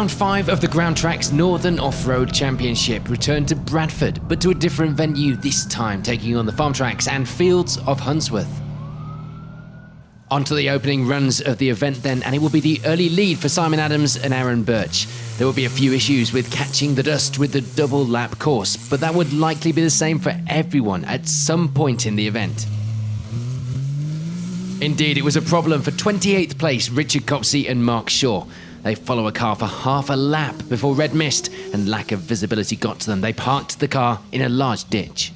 Round 5 of the Groundtrax Northern Off-Road Championship returned to Bradford, but to a different venue this time, taking on the farm tracks and fields of Hunsworth. On to the opening runs of the event then, and it will be the early lead for Simon Adams and Aaron Birch. There will be a few issues with catching the dust with the double lap course, but that would likely be the same for everyone at some point in the event. Indeed, it was a problem for 28th place Richard Copsey and Mark Shaw. They follow a car for half a lap before red mist and lack of visibility got to them. They parked the car in a large ditch.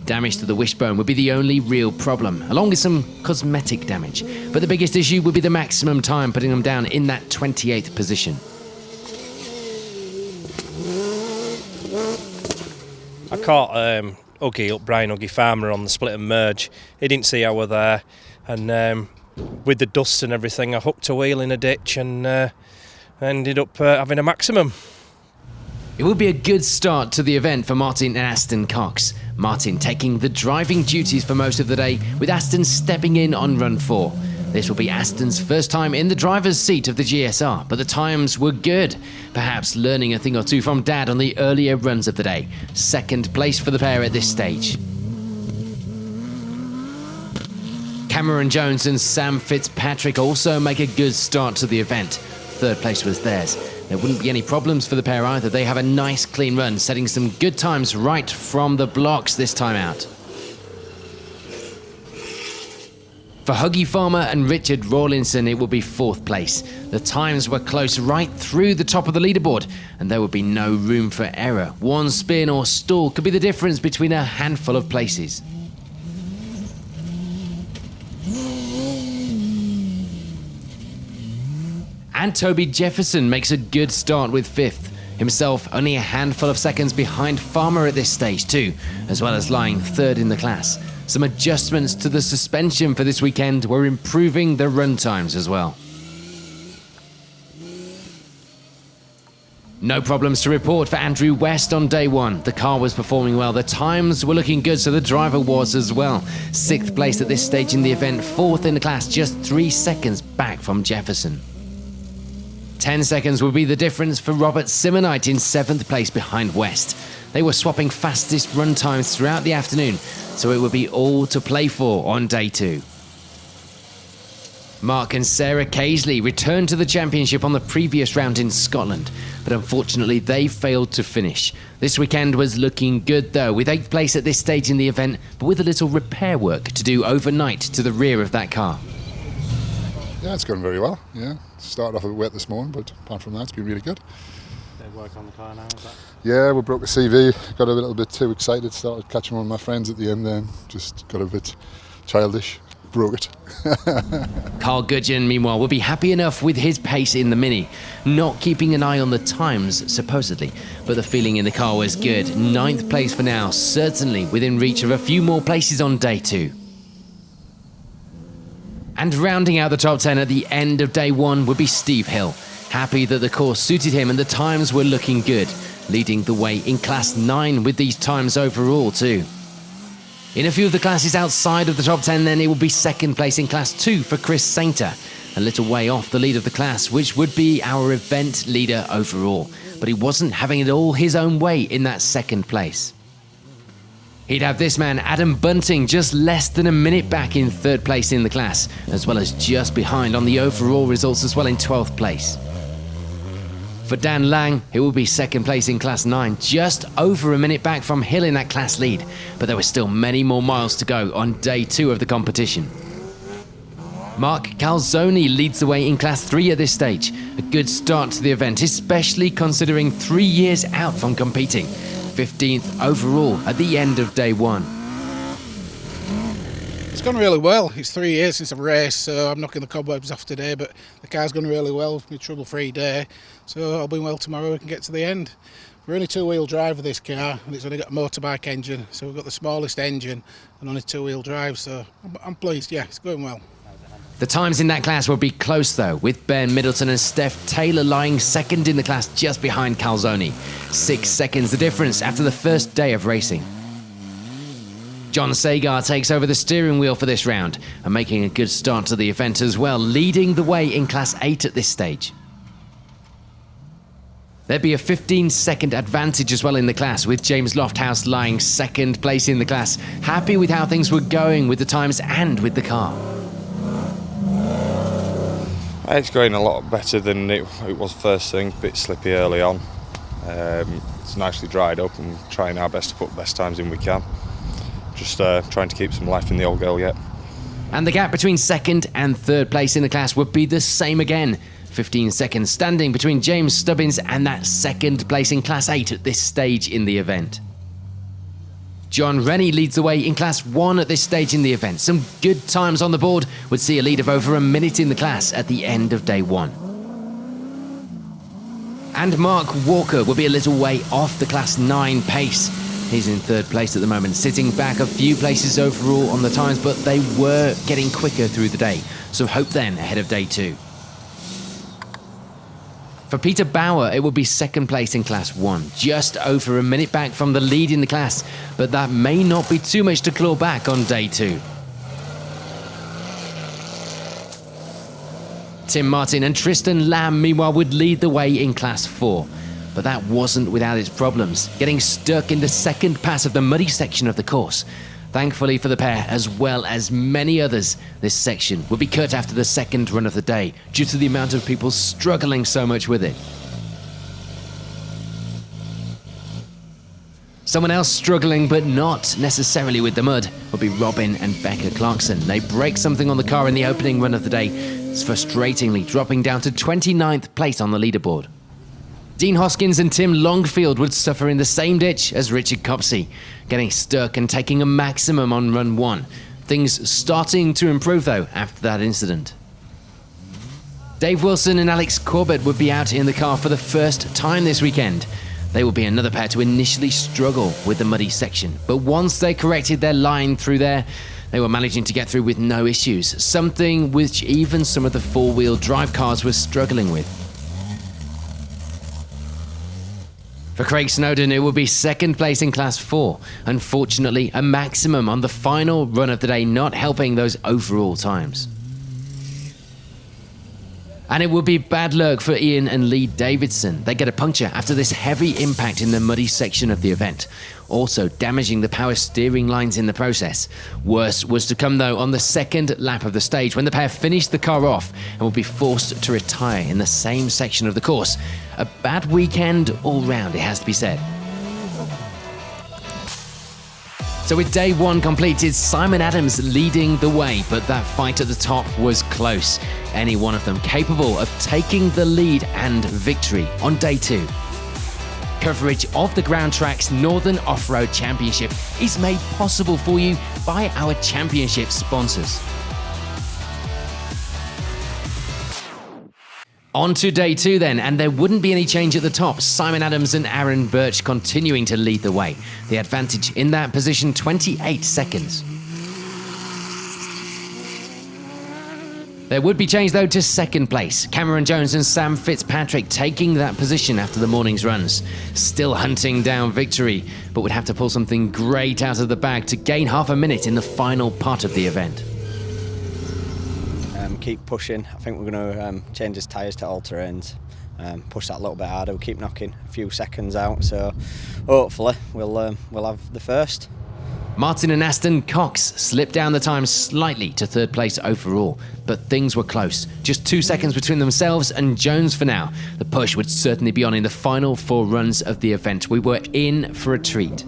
Damage to the wishbone would be the only real problem, along with some cosmetic damage. But the biggest issue would be the maximum time, putting them down in that 28th position. I caught Brian Huggy Farmer on the split and merge. He didn't see I were there, and with the dust and everything, I hooked a wheel in a ditch and ended up having a maximum. It will be a good start to the event for Martin and Aston Cox. Martin taking the driving duties for most of the day, with Aston stepping in on run 4. This will be Aston's first time in the driver's seat of the GSR, but the times were good. Perhaps learning a thing or two from Dad on the earlier runs of the day. Second place for the pair at this stage. Cameron Jones and Sam Fitzpatrick also make a good start to the event. Third place was theirs. There wouldn't be any problems for the pair either. They have a nice clean run, setting some good times right from the blocks this time out. For Huggy Farmer and Richard Rawlinson, it will be 4th place. The times were close right through the top of the leaderboard, and there would be no room for error. One spin or stall could be the difference between a handful of places. And Toby Jefferson makes a good start with 5th. Himself only a handful of seconds behind Farmer at this stage too, as well as lying 3rd in the class. Some adjustments to the suspension for this weekend were improving the run times as well. No problems to report for Andrew West on day 1. The car was performing well, the times were looking good, so the driver was as well. 6th place at this stage in the event, 4th in the class, just 3 seconds back from Jefferson. 10 seconds would be the difference for Robert Simonite in 7th place behind West. They were swapping fastest run times throughout the afternoon, so it would be all to play for on day 2. Mark and Sarah Casely returned to the championship on the previous round in Scotland, but unfortunately they failed to finish. This weekend was looking good though, with 8th place at this stage in the event, but with a little repair work to do overnight to the rear of that car. Yeah, it's going very well, yeah. Started off a bit wet this morning, but apart from that, it's been really good. They work on the car now, is that? Yeah, we broke the CV, got a little bit too excited, started catching one of my friends at the end then, just got a bit childish, broke it. Carl Gudgeon, meanwhile, will be happy enough with his pace in the Mini, not keeping an eye on the times, supposedly, but the feeling in the car was good. 9th place for now, certainly within reach of a few more places on day 2. And rounding out the top 10 at the end of day 1 would be Steve Hill. Happy that the course suited him and the times were looking good, leading the way in Class 9 with these times overall too. In a few of the classes outside of the top 10 then, it will be 2nd place in Class 2 for Chris Sainter, a little way off the lead of the class, which would be our event leader overall, but he wasn't having it all his own way in that 2nd place. He'd have this man, Adam Bunting, just less than a minute back in 3rd place in the class, as well as just behind on the overall results as well in 12th place. For Dan Lang, it will be 2nd place in Class 9, just over a minute back from Hill in that class lead, but there were still many more miles to go on day 2 of the competition. Mark Calzoni leads the way in Class 3 at this stage. A good start to the event, especially considering 3 years out from competing. 15th overall at the end of day 1. It's gone really well. It's 3 years since I've raced, so I'm knocking the cobwebs off today, but the car's gone really well. It's been a trouble-free day, so I'll be well tomorrow. We can get to the end. We're only 2-wheel drive with this car, and it's only got a motorbike engine, so we've got the smallest engine and only 2-wheel drive, so I'm pleased. Yeah, it's going well. The times in that class will be close though, with Ben Middleton and Steph Taylor lying 2nd in the class just behind Calzoni. 6 seconds the difference after the first day of racing. John Sagar takes over the steering wheel for this round and making a good start to the event as well, leading the way in Class 8 at this stage. There'd be a 15-second advantage as well in the class, with James Lofthouse lying second place in the class, happy with how things were going with the times and with the car. It's going a lot better than it was first thing, a bit slippy early on. It's nicely dried up and trying our best to put the best times in we can. Just trying to keep some life in the old girl yet. And the gap between second and third place in the class would be the same again. 15 seconds standing between James Stubbins and that second place in Class 8 at this stage in the event. John Rennie leads the way in Class 1 at this stage in the event. Some good times on the board would see a lead of over a minute in the class at the end of day 1. And Mark Walker will be a little way off the Class 9 pace. He's in third place at the moment, sitting back a few places overall on the times, but they were getting quicker through the day. So hope then ahead of day 2. For Peter Bauer, it will be second place in Class 1, just over a minute back from the lead in the class, but that may not be too much to claw back on day 2. Tim Martin and Tristan Lamb, meanwhile, would lead the way in Class 4, but that wasn't without its problems, getting stuck in the second pass of the muddy section of the course. Thankfully for the pair, as well as many others, this section would be cut after the second run of the day due to the amount of people struggling so much with it. Someone else struggling, but not necessarily with the mud, would be Robin and Becca Clarkson. They break something on the car in the opening run of the day, frustratingly dropping down to 29th place on the leaderboard. Dean Hoskins and Tim Longfield would suffer in the same ditch as Richard Copsey, getting stuck and taking a maximum on run 1. Things starting to improve though after that incident. Dave Wilson and Alex Corbett would be out in the car for the first time this weekend. They will be another pair to initially struggle with the muddy section, but once they corrected their line through there, they were managing to get through with no issues, something which even some of the four-wheel drive cars were struggling with. For Craig Snowden, it will be second place in Class 4. Unfortunately, a maximum on the final run of the day, not helping those overall times. And it will be bad luck for Ian and Lee Davidson. They get a puncture after this heavy impact in the muddy section of the event, also damaging the power steering lines in the process. Worse was to come though on the second lap of the stage, when the pair finished the car off and will be forced to retire in the same section of the course. A bad weekend all round, it has to be said. So with day 1 completed, Simon Adams leading the way, but that fight at the top was close. Any one of them capable of taking the lead and victory on day 2. Coverage of the Groundtrax Northern Off-Road Championship is made possible for you by our championship sponsors. On to day 2 then, and there wouldn't be any change at the top. Simon Adams and Aaron Birch continuing to lead the way. The advantage in that position, 28 seconds. There would be change though to second place. Cameron Jones and Sam Fitzpatrick taking that position after the morning's runs. Still hunting down victory, but would have to pull something great out of the bag to gain half a minute in the final part of the event. Keep pushing. I think we're going to change his tyres to all terrains, push that a little bit harder. We'll keep knocking a few seconds out, so hopefully we'll have the first. Martin and Aston Cox slipped down the time slightly to third place overall, but things were close. Just 2 seconds between themselves and Jones for now. The push would certainly be on in the final 4 runs of the event. We were in for a treat.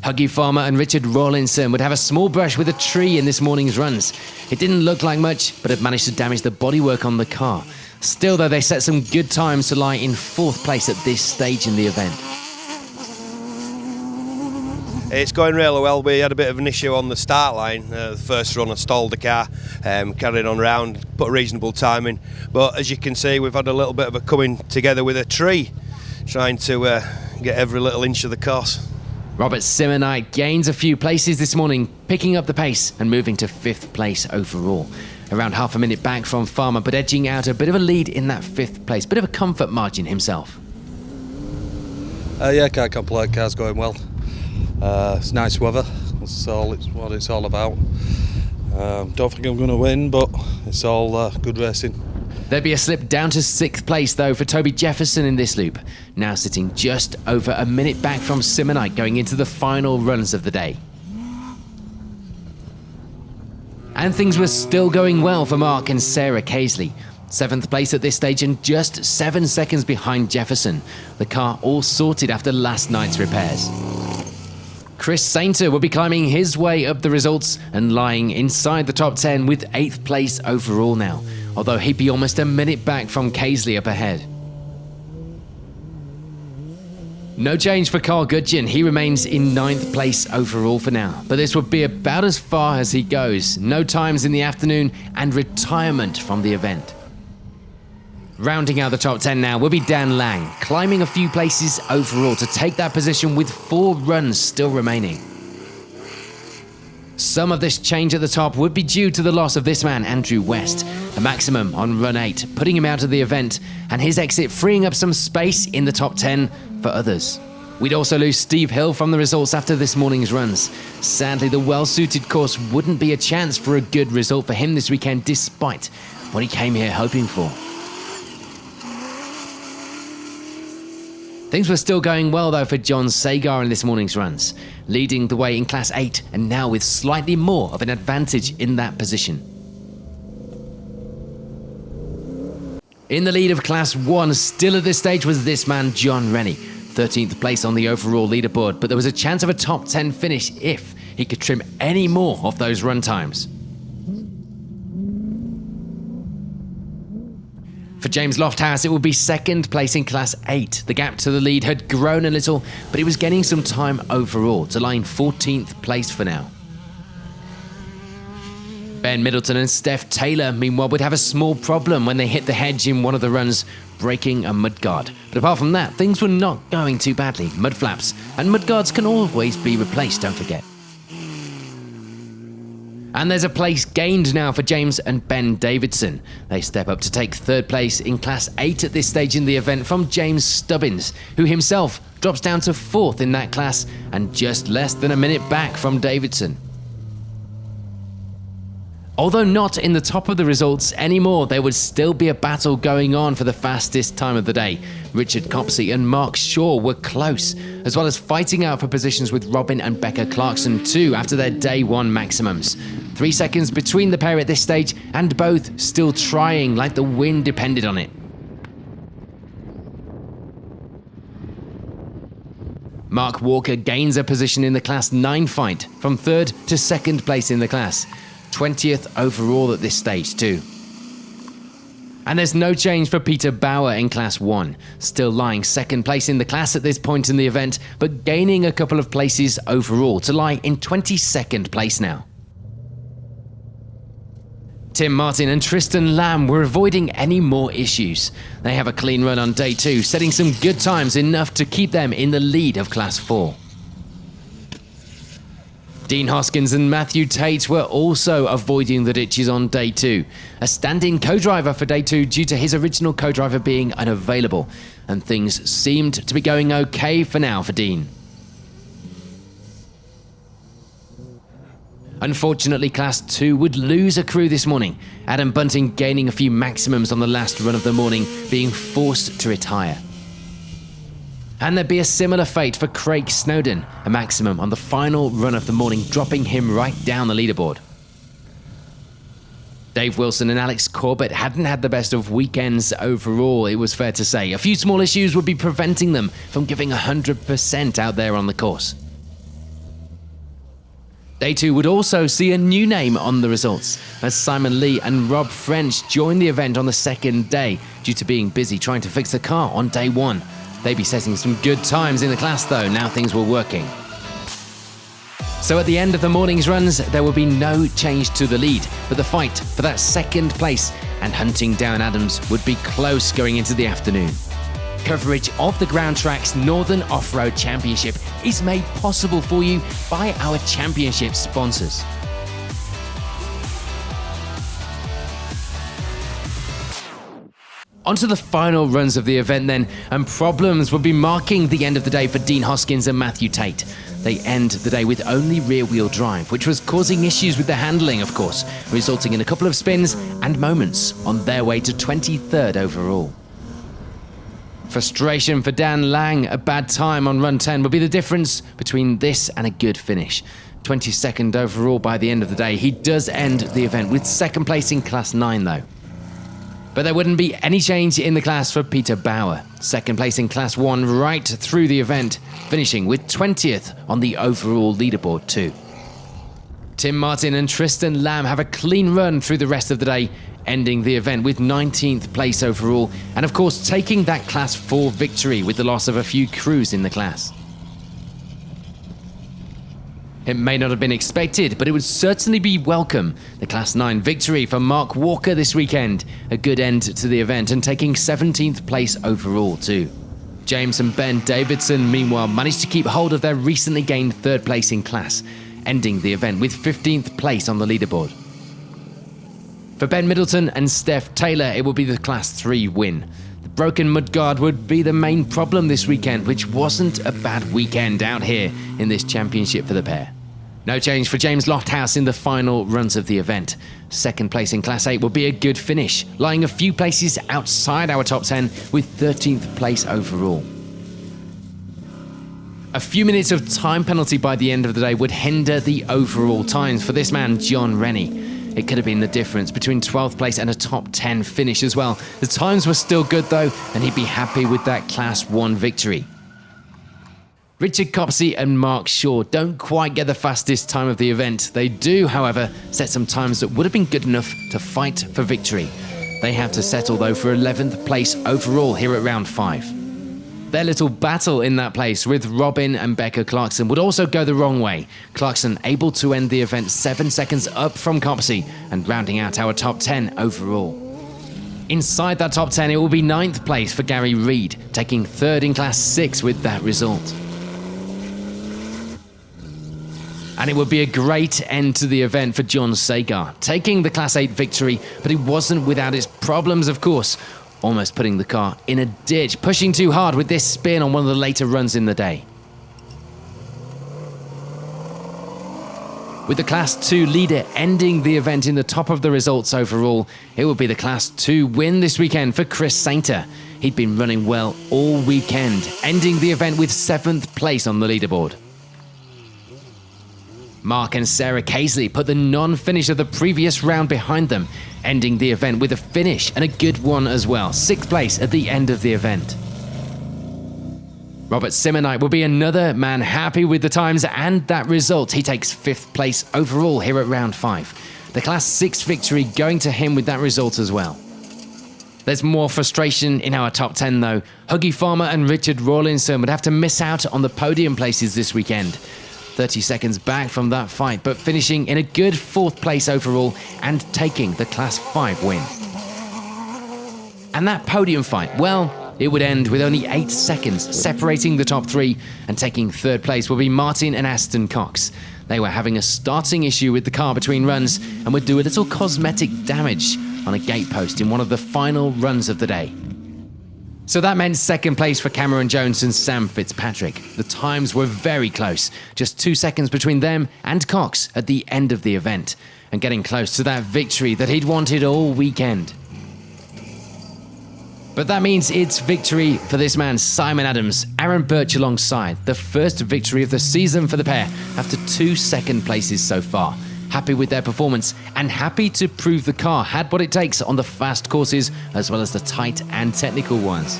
Huggy Farmer and Richard Rawlinson would have a small brush with a tree in this morning's runs. It didn't look like much, but had managed to damage the bodywork on the car. Still though, they set some good times to lie in 4th place at this stage in the event. It's going really well. We had a bit of an issue on the start line. The first run I stalled the car, carried on round, put a reasonable time in. But as you can see, we've had a little bit of a coming together with a tree, trying to get every little inch of the course. Robert Simonite gains a few places this morning, picking up the pace and moving to 5th place overall. Around half a minute back from Farmer, but edging out a bit of a lead in that 5th place. Bit of a comfort margin himself. Yeah, can't complain. Car's going well. It's nice weather. That's what it's all about. Don't think I'm going to win, but it's all good racing. There'd be a slip down to 6th place though for Toby Jefferson in this loop, now sitting just over a minute back from Simonite going into the final runs of the day. And things were still going well for Mark and Sarah Casely. 7th place at this stage and just 7 seconds behind Jefferson. The car all sorted after last night's repairs. Chris Sainter will be climbing his way up the results and lying inside the top 10 with 8th place overall now, although he'd be almost a minute back from Casely up ahead. No change for Carl Gudgeon, he remains in 9th place overall for now, but this would be about as far as he goes. No times in the afternoon and retirement from the event. Rounding out the top 10 now will be Dan Lang, climbing a few places overall to take that position with 4 runs still remaining. Some of this change at the top would be due to the loss of this man, Andrew West, a maximum on run 8, putting him out of the event, and his exit freeing up some space in the top 10 for others. We'd also lose Steve Hill from the results after this morning's runs. Sadly, the well-suited course wouldn't be a chance for a good result for him this weekend, despite what he came here hoping for. Things were still going well though for John Sagar in this morning's runs, leading the way in Class 8 and now with slightly more of an advantage in that position. In the lead of Class 1 still at this stage was this man John Rennie, 13th place on the overall leaderboard, but there was a chance of a top 10 finish if he could trim any more of those run times. For James Lofthouse, it would be 2nd place in Class 8. The gap to the lead had grown a little, but he was getting some time overall to lie in 14th place for now. Ben Middleton and Steph Taylor, meanwhile, would have a small problem when they hit the hedge in one of the runs, breaking a mudguard. But apart from that, things were not going too badly. Mud flaps and mudguards can always be replaced, don't forget. And there's a place gained now for James and Ben Davidson. They step up to take 3rd place in Class 8 at this stage in the event from James Stubbins, who himself drops down to 4th in that class and just less than a minute back from Davidson. Although not in the top of the results anymore, there would still be a battle going on for the fastest time of the day. Richard Copsey and Mark Shaw were close, as well as fighting out for positions with Robin and Becca Clarkson too after their day 1 maximums. 3 seconds between the pair at this stage, and both still trying like the win depended on it. Mark Walker gains a position in the Class 9 fight, from 3rd to 2nd place in the class. 20th overall at this stage too. And there's no change for Peter Bauer in Class 1, still lying 2nd place in the class at this point in the event, but gaining a couple of places overall to lie in 22nd place now. Tim Martin and Tristan Lamb were avoiding any more issues. They have a clean run on day 2, setting some good times enough to keep them in the lead of Class 4. Dean Hoskins and Matthew Tate were also avoiding the ditches on day 2. A stand-in co-driver for day 2 due to his original co-driver being unavailable, and things seemed to be going okay for now for Dean. Unfortunately, Class 2 would lose a crew this morning. Adam Bunting gaining a few maximums on the last run of the morning, being forced to retire. And there'd be a similar fate for Craig Snowden, a maximum on the final run of the morning, dropping him right down the leaderboard. Dave Wilson and Alex Corbett hadn't had the best of weekends overall, it was fair to say. A few small issues would be preventing them from giving 100% out there on the course. Day 2 would also see a new name on the results, as Simon Lee and Rob French joined the event on the 2nd day due to being busy trying to fix the car on day 1. They'd be setting some good times in the class though, now things were working. So at the end of the morning's runs, there will be no change to the lead, but the fight for that 2nd place and hunting down Adams would be close going into the afternoon. Coverage of the Groundtrax Northern Off-Road Championship is made possible for you by our championship sponsors. On to the final runs of the event then, and problems will be marking the end of the day for Dean Hoskins and Matthew Tate. They end the day with only rear-wheel drive, which was causing issues with the handling, of course, resulting in a couple of spins and moments on their way to 23rd overall. Frustration for Dan Lang, a bad time on run 10 will be the difference between this and a good finish. 22nd overall by the end of the day. He does end the event with second place in Class 9 though. But there wouldn't be any change in the class for Peter Bauer. Second place in Class 1 right through the event, finishing with 20th on the overall leaderboard too. Tim Martin and Tristan Lamb have a clean run through the rest of the day, ending the event with 19th place overall, and of course taking that Class 4 victory with the loss of a few crews in the class. It may not have been expected, but it would certainly be welcome. The Class 9 victory for Mark Walker this weekend. A good end to the event and taking 17th place overall too. James and Ben Davidson, meanwhile, managed to keep hold of their recently gained third place in class, ending the event with 15th place on the leaderboard. For Ben Middleton and Steph Taylor, it will be the Class 3 win. The broken mudguard would be the main problem this weekend, which wasn't a bad weekend out here in this championship for the pair. No change for James Lofthouse in the final runs of the event. Second place in Class 8 will be a good finish, lying a few places outside our top 10 with 13th place overall. A few minutes of time penalty by the end of the day would hinder the overall times for this man, John Rennie. It could have been the difference between 12th place and a top 10 finish as well. The times were still good though, and he'd be happy with that Class 1 victory. Richard Copsey and Mark Shaw don't quite get the fastest time of the event. They do, however, set some times that would have been good enough to fight for victory. They have to settle though for 11th place overall here at round 5. Their little battle in that place with Robin and Becca Clarkson would also go the wrong way. Clarkson able to end the event 7 seconds up from Copsey and rounding out our top 10 overall. Inside that top 10 it will be 9th place for Gary Reid, taking 3rd in Class 6 with that result. And it would be a great end to the event for John Sagar, taking the Class 8 victory, but it wasn't without its problems, of course, almost putting the car in a ditch, pushing too hard with this spin on one of the later runs in the day. With the Class 2 leader ending the event in the top of the results overall, it will be the Class 2 win this weekend for Chris Sainter. He'd been running well all weekend, ending the event with 7th place on the leaderboard. Mark and Sarah Casely put the non-finish of the previous round behind them, ending the event with a finish and a good one as well, 6th place at the end of the event. Robert Simonite will be another man happy with the times and that result. He takes 5th place overall here at round 5. The Class 6 victory going to him with that result as well. There's more frustration in our top 10 though. Huggy Farmer and Richard Rawlinson would have to miss out on the podium places this weekend. 30 seconds back from that fight, but finishing in a good 4th place overall and taking the Class 5 win. And that podium fight, well, it would end with only 8 seconds separating the top 3, and taking 3rd place will be Martin and Aston Cox. They were having a starting issue with the car between runs and would do a little cosmetic damage on a gate post in one of the final runs of the day. So that meant 2nd place for Cameron Jones and Sam Fitzpatrick. The times were very close, just 2 seconds between them and Cox at the end of the event, and getting close to that victory that he'd wanted all weekend. But that means it's victory for this man, Simon Adams, Aaron Birch alongside, the first victory of the season for the pair after 2 second places so far. Happy with their performance and happy to prove the car had what it takes on the fast courses as well as the tight and technical ones.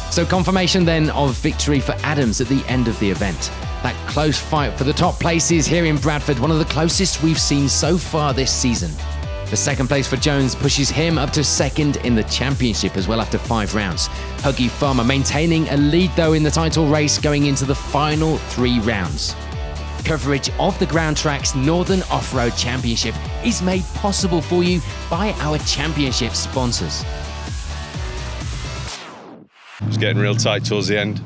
So confirmation then of victory for Adams at the end of the event. That close fight for the top places here in Bradford, one of the closest we've seen so far this season. The 2nd place for Jones pushes him up to 2nd in the championship as well after 5 rounds. Huggy Farmer maintaining a lead though in the title race going into the final 3 rounds. Coverage of the Groundtrax Northern Off-Road Championship is made possible for you by our championship sponsors. It's getting real tight towards the end.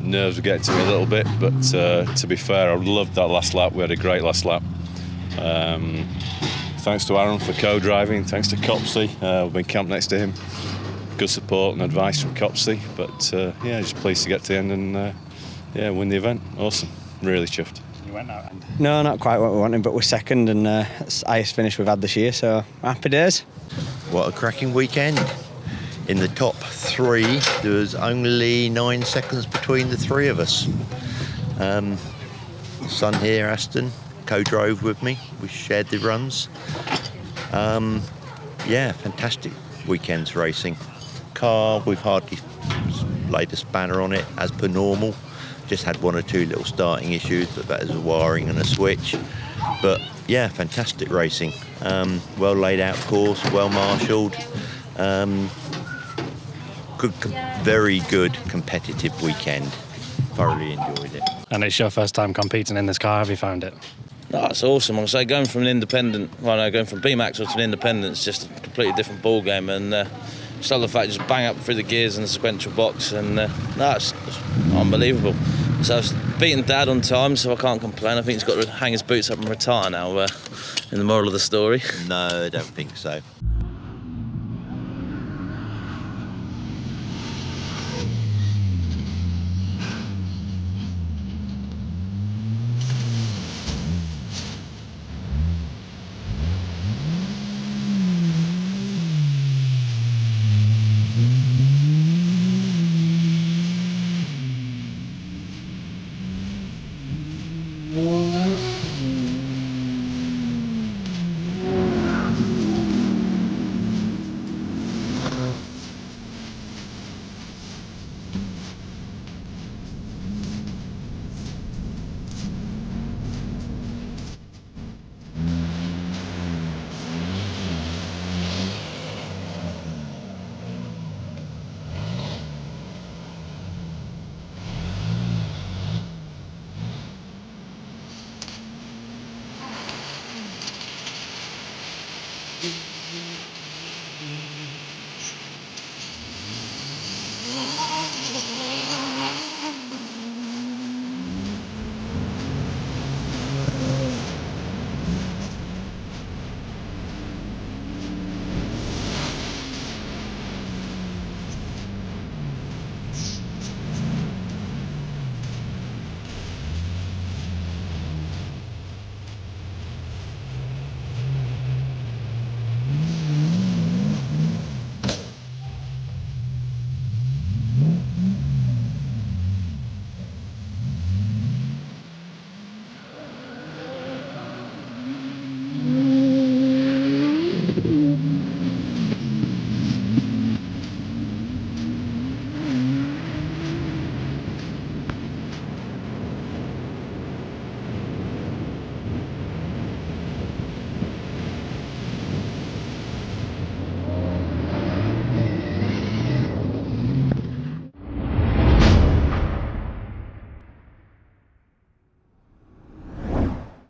Nerves were getting to me a little bit, but to be fair, I loved that last lap. We had a great last lap. thanks to Aaron for co-driving, thanks to Copsey. We've been camped next to him. Good support and advice from Copsey, but just pleased to get to the end and win the event. Awesome, really chuffed. You went out? No, not quite what we wanted, but we're second and it's the highest finish we've had this year, so happy days. What a cracking weekend. In the top 3, there was only 9 seconds between the 3 of us. Son here, Aston, co-drove with me. We shared the runs. Fantastic weekends racing. Car, we've hardly laid a spanner on it as per normal. Just had 1 or 2 little starting issues, but that is a wiring and a switch. But yeah, fantastic racing. Well laid out course, well marshalled. Very good competitive weekend. Thoroughly enjoyed it. And it's your first time competing in this car. Have you found it? No, it's awesome. I say going from going from B-Max to an independent is just a completely different ball game, and just love the fact just bang up through the gears in the sequential box, and it's unbelievable. So I was beating Dad on time, so I can't complain. I think he's got to hang his boots up and retire now. In the moral of the story. No, I don't think so.